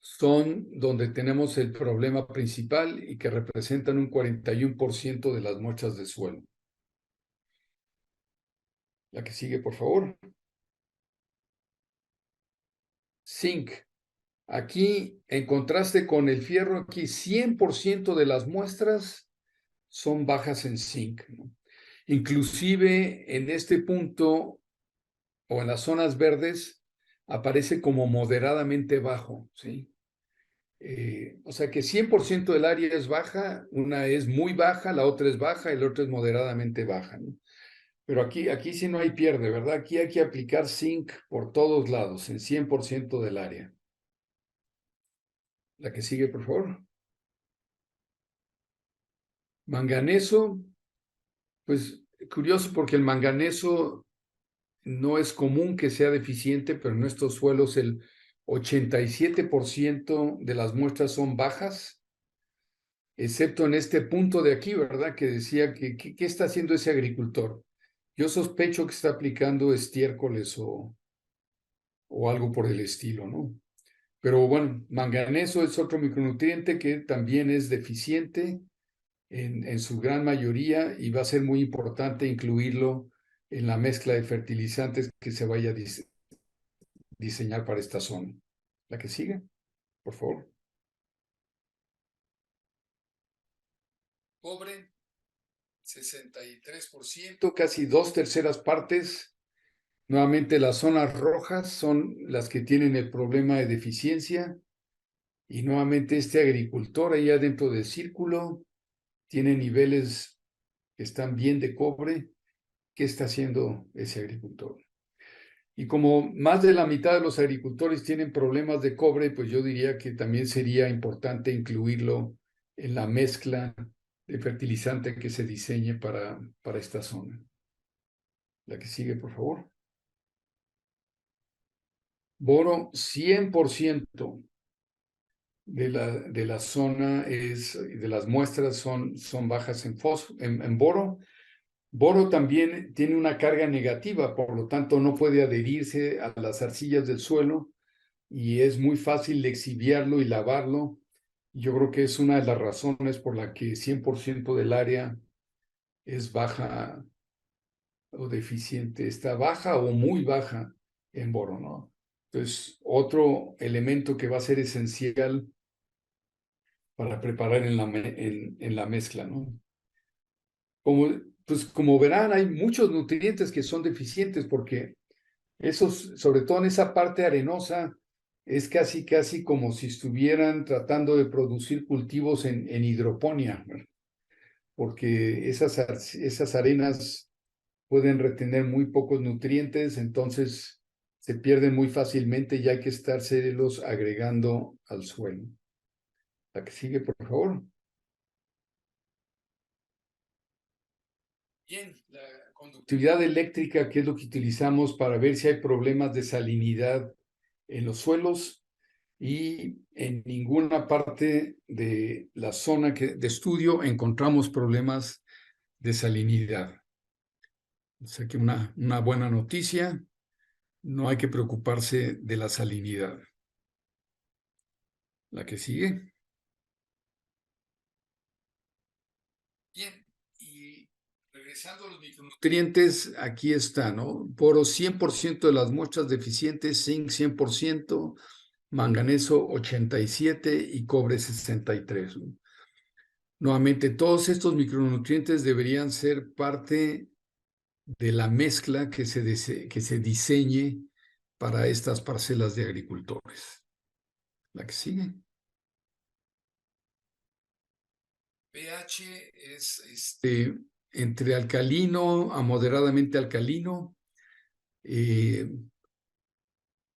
son donde tenemos el problema principal y que representan un 41% de las muestras de suelo. La que sigue, por favor. Zinc. Aquí, en contraste con el fierro, aquí 100% de las muestras son bajas en zinc, ¿no? Inclusive en este punto o en las zonas verdes, aparece como moderadamente bajo, ¿sí? O sea que 100% del área es baja, una es muy baja, la otra es baja y la otra es moderadamente baja, ¿no? Pero aquí sí no hay pierde, ¿verdad? Aquí hay que aplicar zinc por todos lados, en 100% del área. La que sigue, por favor. Manganeso, pues curioso porque el manganeso no es común que sea deficiente, pero en estos suelos el 87% de las muestras son bajas, excepto en este punto de aquí, ¿verdad? Que decía que ¿qué está haciendo ese agricultor? Yo sospecho que está aplicando estiércoles o algo por el estilo, ¿no? Pero bueno, manganeso es otro micronutriente que también es deficiente en su gran mayoría y va a ser muy importante incluirlo en la mezcla de fertilizantes que se vaya a diseñar para esta zona. La que sigue, por favor. Cobre, 63%, casi 2/3 partes. Nuevamente las zonas rojas son las que tienen el problema de deficiencia y nuevamente este agricultor allá dentro del círculo tiene niveles que están bien de cobre. ¿Qué está haciendo ese agricultor? Y como más de la mitad de los agricultores tienen problemas de cobre, pues yo diría que también sería importante incluirlo en la mezcla de fertilizante que se diseñe para esta zona. La que sigue, por favor. Boro, 100% de la zona de las muestras son bajas en boro. Boro también tiene una carga negativa, por lo tanto no puede adherirse a las arcillas del suelo y es muy fácil exhibiarlo y lavarlo. Yo creo que es una de las razones por la que 100% del área es baja o deficiente, está baja o muy baja en boro, ¿no? Entonces, otro elemento que va a ser esencial para preparar en la mezcla, ¿no? Como verán, hay muchos nutrientes que son deficientes porque esos, sobre todo en esa parte arenosa, es casi como si estuvieran tratando de producir cultivos en hidroponía, ¿verdad? Porque esas arenas pueden retener muy pocos nutrientes, entonces se pierden muy fácilmente y hay que estárselos agregando al suelo. La que sigue, por favor. Bien, la conductividad eléctrica, que es lo que utilizamos para ver si hay problemas de salinidad en los suelos, y en ninguna parte de la zona de estudio encontramos problemas de salinidad. O sea que una buena noticia, no hay que preocuparse de la salinidad. La que sigue. Bien, y regresando a los micronutrientes, aquí está, ¿no? Boro 100% de las muestras deficientes, zinc 100%, manganeso 87% y cobre 63%, ¿no? Nuevamente, todos estos micronutrientes deberían ser parte de la mezcla que se diseñe para estas parcelas de agricultores. La que sigue. pH es entre alcalino a moderadamente alcalino.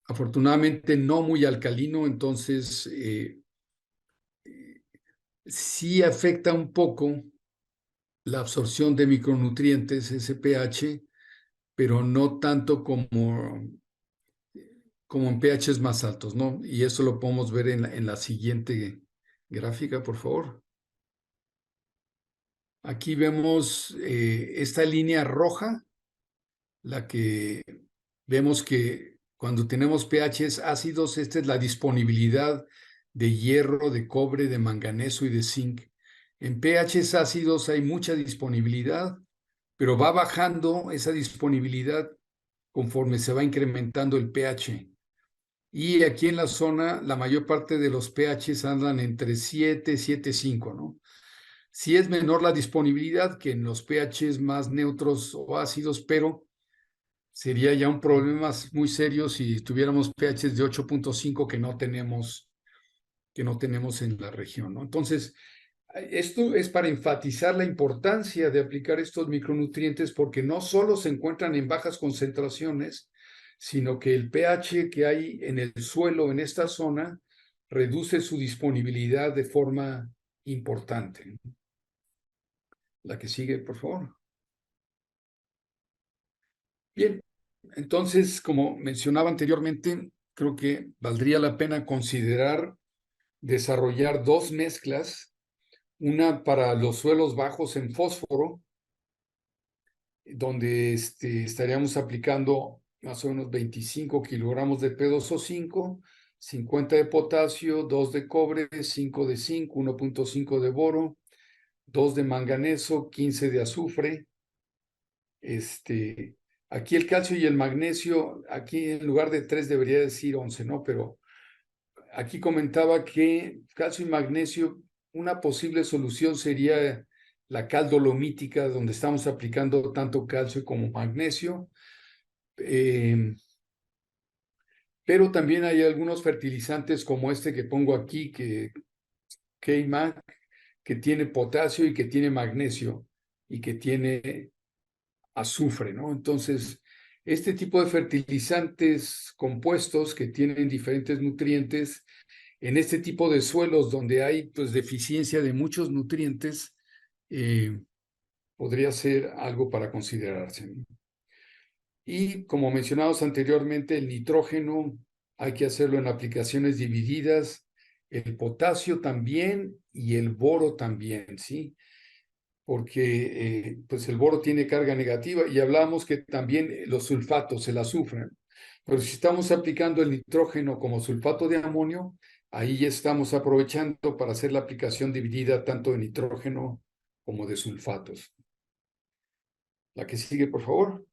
Afortunadamente no muy alcalino, entonces sí afecta un poco la absorción de micronutrientes, ese pH, pero no tanto como en pHs más altos, ¿no? Y eso lo podemos ver en la siguiente gráfica, por favor. Aquí vemos esta línea roja, la que vemos que cuando tenemos pHs ácidos, esta es la disponibilidad de hierro, de cobre, de manganeso y de zinc. En pHs ácidos hay mucha disponibilidad, pero va bajando esa disponibilidad conforme se va incrementando el pH. Y aquí en la zona, la mayor parte de los pHs andan entre 7, 7,5, ¿no? Sí es menor la disponibilidad que en los pHs más neutros o ácidos, pero sería ya un problema muy serio si tuviéramos pHs de 8.5 que no tenemos en la región, ¿no? Entonces, esto es para enfatizar la importancia de aplicar estos micronutrientes porque no solo se encuentran en bajas concentraciones, sino que el pH que hay en el suelo en esta zona reduce su disponibilidad de forma importante. La que sigue, por favor. Bien, entonces, como mencionaba anteriormente, creo que valdría la pena considerar desarrollar dos mezclas, una para los suelos bajos en fósforo, donde estaríamos aplicando más o menos 25 kilogramos de P2O5, 50 de potasio, 2 de cobre, 5 de zinc, 1.5 de boro, 2 de manganeso, 15 de azufre. Aquí el calcio y el magnesio, aquí en lugar de 3 debería decir 11, ¿no? Pero aquí comentaba que calcio y magnesio, una posible solución sería la cal dolomítica, donde estamos aplicando tanto calcio como magnesio. Pero también hay algunos fertilizantes como este que pongo aquí, que K-Mag, que tiene potasio y que tiene magnesio y que tiene azufre, ¿no? Entonces, este tipo de fertilizantes compuestos que tienen diferentes nutrientes, en este tipo de suelos donde hay pues deficiencia de muchos nutrientes, podría ser algo para considerarse, ¿no? Y como mencionamos anteriormente, el nitrógeno hay que hacerlo en aplicaciones divididas, el potasio también y el boro también, ¿sí? Porque pues el boro tiene carga negativa y hablamos que también los sulfatos, el azufre. Pero si estamos aplicando el nitrógeno como sulfato de amonio, ahí ya estamos aprovechando para hacer la aplicación dividida tanto de nitrógeno como de sulfatos. La que sigue, por favor.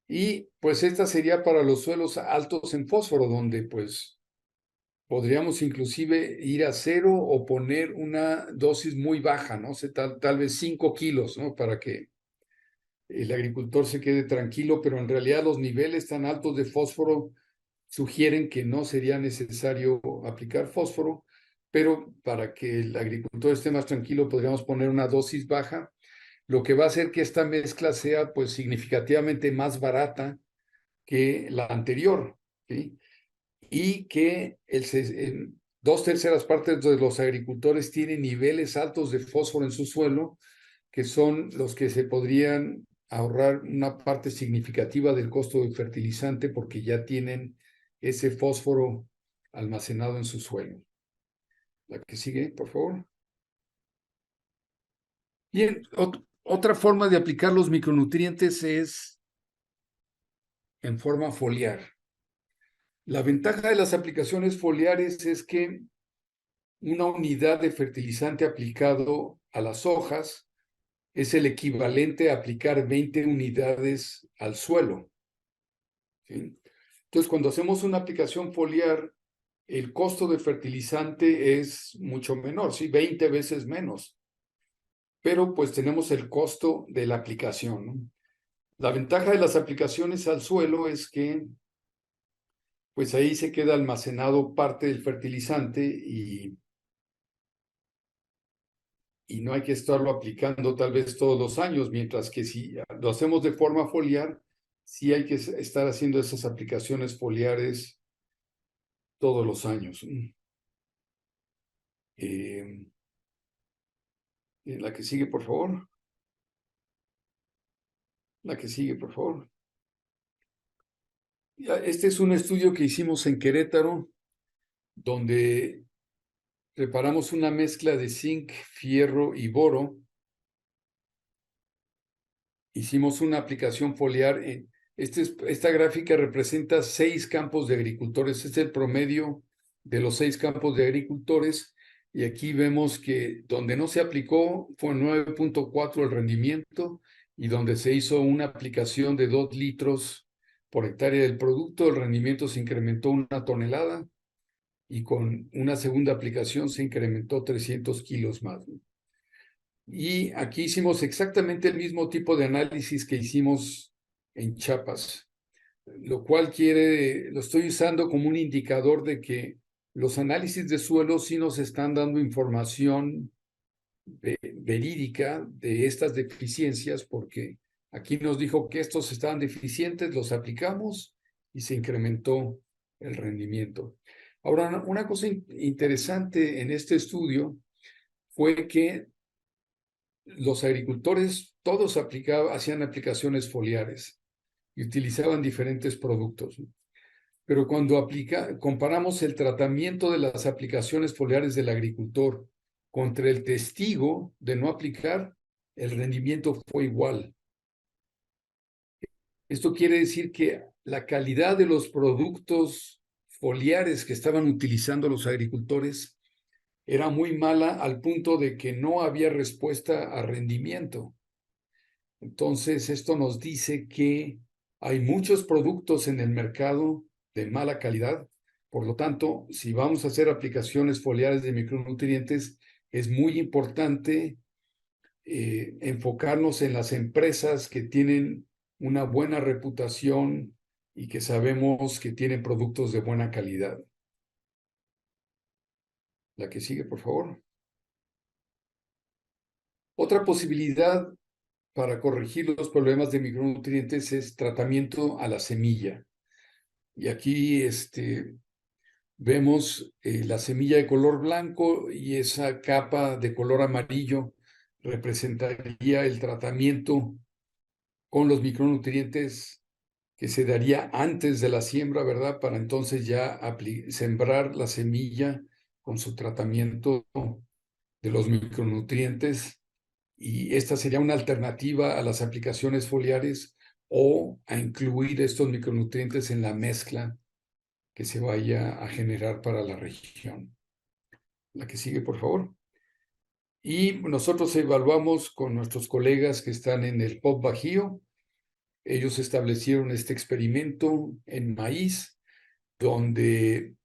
Y pues esta sería para los suelos altos en fósforo, donde pues podríamos inclusive ir a cero o poner una dosis muy baja, ¿no? Tal vez 5 kilos, ¿no? Para que el agricultor se quede tranquilo, pero en realidad los niveles tan altos de fósforo sugieren que no sería necesario aplicar fósforo, pero para que el agricultor esté más tranquilo podríamos poner una dosis baja, lo que va a hacer que esta mezcla sea pues significativamente más barata que la anterior, ¿sí? Y que en 2/3 de los agricultores tienen niveles altos de fósforo en su suelo, que son los que se podrían ahorrar una parte significativa del costo del fertilizante porque ya tienen ese fósforo almacenado en su suelo. La que sigue, por favor. Bien, otra forma de aplicar los micronutrientes es en forma foliar. La ventaja de las aplicaciones foliares es que una unidad de fertilizante aplicado a las hojas es el equivalente a aplicar 20 unidades al suelo, ¿sí? Entonces, cuando hacemos una aplicación foliar, el costo de fertilizante es mucho menor, ¿sí? 20 veces menos. Pero pues tenemos el costo de la aplicación, ¿no? La ventaja de las aplicaciones al suelo es que pues ahí se queda almacenado parte del fertilizante y no hay que estarlo aplicando tal vez todos los años, mientras que si lo hacemos de forma foliar, sí hay que estar haciendo esas aplicaciones foliares todos los años. La que sigue, por favor. La que sigue, por favor. Este es un estudio que hicimos en Querétaro, donde preparamos una mezcla de zinc, fierro y boro. Hicimos una aplicación foliar. Esta gráfica representa 6 campos de agricultores. Este es el promedio de los 6 campos de agricultores. Y aquí vemos que donde no se aplicó fue 9.4 el rendimiento y donde se hizo una aplicación de 2 litros por hectárea del producto, el rendimiento se incrementó 1 tonelada y con una segunda aplicación se incrementó 300 kilos más. Y aquí hicimos exactamente el mismo tipo de análisis que hicimos en Chiapas, lo cual lo estoy usando como un indicador de que los análisis de suelo sí nos están dando información verídica de estas deficiencias, porque aquí nos dijo que estos estaban deficientes, los aplicamos y se incrementó el rendimiento. Ahora, una cosa interesante en este estudio fue que los agricultores todos hacían aplicaciones foliares y utilizaban diferentes productos. Pero cuando comparamos el tratamiento de las aplicaciones foliares del agricultor contra el testigo de no aplicar, el rendimiento fue igual. Esto quiere decir que la calidad de los productos foliares que estaban utilizando los agricultores era muy mala al punto de que no había respuesta a rendimiento. Entonces, esto nos dice que hay muchos productos en el mercado de mala calidad. Por lo tanto, si vamos a hacer aplicaciones foliares de micronutrientes, es muy importante enfocarnos en las empresas que tienen una buena reputación y que sabemos que tienen productos de buena calidad. La que sigue, por favor. Otra posibilidad para corregir los problemas de micronutrientes es tratamiento a la semilla. Y aquí vemos la semilla de color blanco y esa capa de color amarillo representaría el tratamiento con los micronutrientes que se daría antes de la siembra, ¿verdad? Para entonces ya sembrar la semilla con su tratamiento de los micronutrientes. Y esta sería una alternativa a las aplicaciones foliares o a incluir estos micronutrientes en la mezcla que se vaya a generar para la región. La que sigue, por favor. Y nosotros evaluamos con nuestros colegas que están en el POP Bajío. Ellos establecieron este experimento en maíz, donde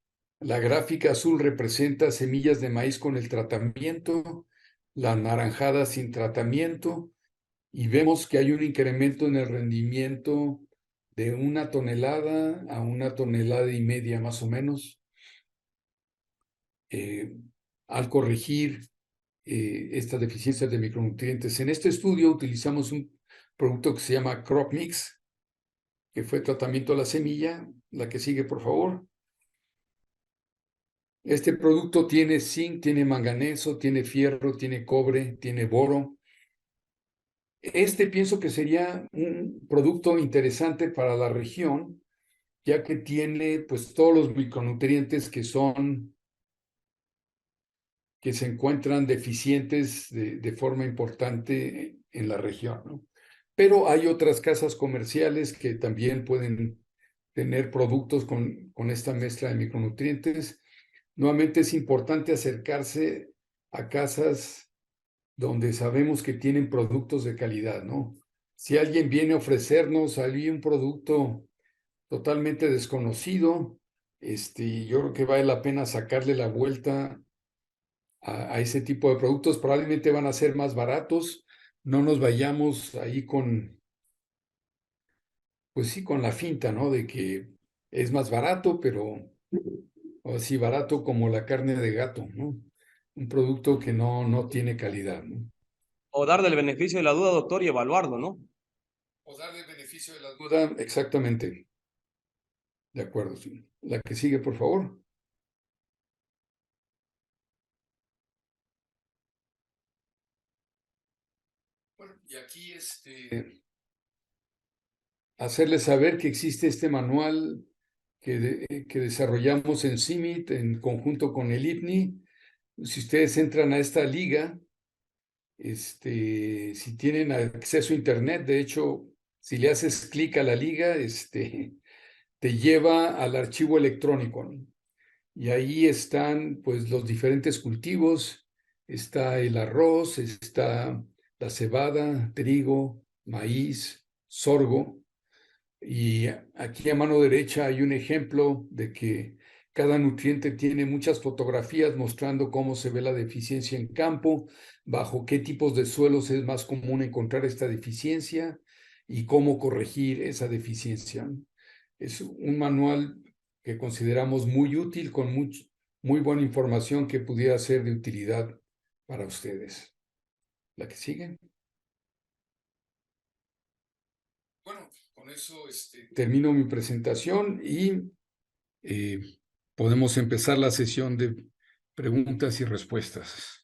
la gráfica azul representa semillas de maíz con el tratamiento, la anaranjada sin tratamiento, y vemos que hay un incremento en el rendimiento de 1 tonelada a 1,5 toneladas más o menos, al corregir estas deficiencias de micronutrientes. En este estudio utilizamos un producto que se llama Crop Mix, que fue tratamiento a la semilla. La que sigue, por favor. Este producto tiene zinc, tiene manganeso, tiene fierro, tiene cobre, tiene boro. Pienso que sería un producto interesante para la región, ya que tiene pues todos los micronutrientes que se encuentran deficientes de forma importante en la región, ¿no? Pero hay otras casas comerciales que también pueden tener productos con esta mezcla de micronutrientes. Nuevamente es importante acercarse a casas donde sabemos que tienen productos de calidad, ¿no? Si alguien viene a ofrecernos ahí un producto totalmente desconocido, yo creo que vale la pena sacarle la vuelta a ese tipo de productos. Probablemente van a ser más baratos. No nos vayamos ahí pues sí, con la finta, ¿no? De que es más barato, pero así barato como la carne de gato, ¿no? Un producto que no tiene calidad, ¿no? O darle el beneficio de la duda, doctor, y evaluarlo, ¿no? O darle el beneficio de la duda, exactamente. De acuerdo, sí. La que sigue, por favor. Bueno, y aquí hacerles saber que existe este manual que desarrollamos en CIMIT en conjunto con el IPNI. Si ustedes entran a esta liga, si tienen acceso a Internet, de hecho, si le haces clic a la liga, te lleva al archivo electrónico, ¿no? Y ahí están pues los diferentes cultivos, está el arroz, está la cebada, trigo, maíz, sorgo. Y aquí a mano derecha hay un ejemplo de que cada nutriente tiene muchas fotografías mostrando cómo se ve la deficiencia en campo, bajo qué tipos de suelos es más común encontrar esta deficiencia y cómo corregir esa deficiencia. Es un manual que consideramos muy útil, con muy buena información que pudiera ser de utilidad para ustedes. La que sigue. Bueno, con eso termino mi presentación y podemos empezar la sesión de preguntas y respuestas.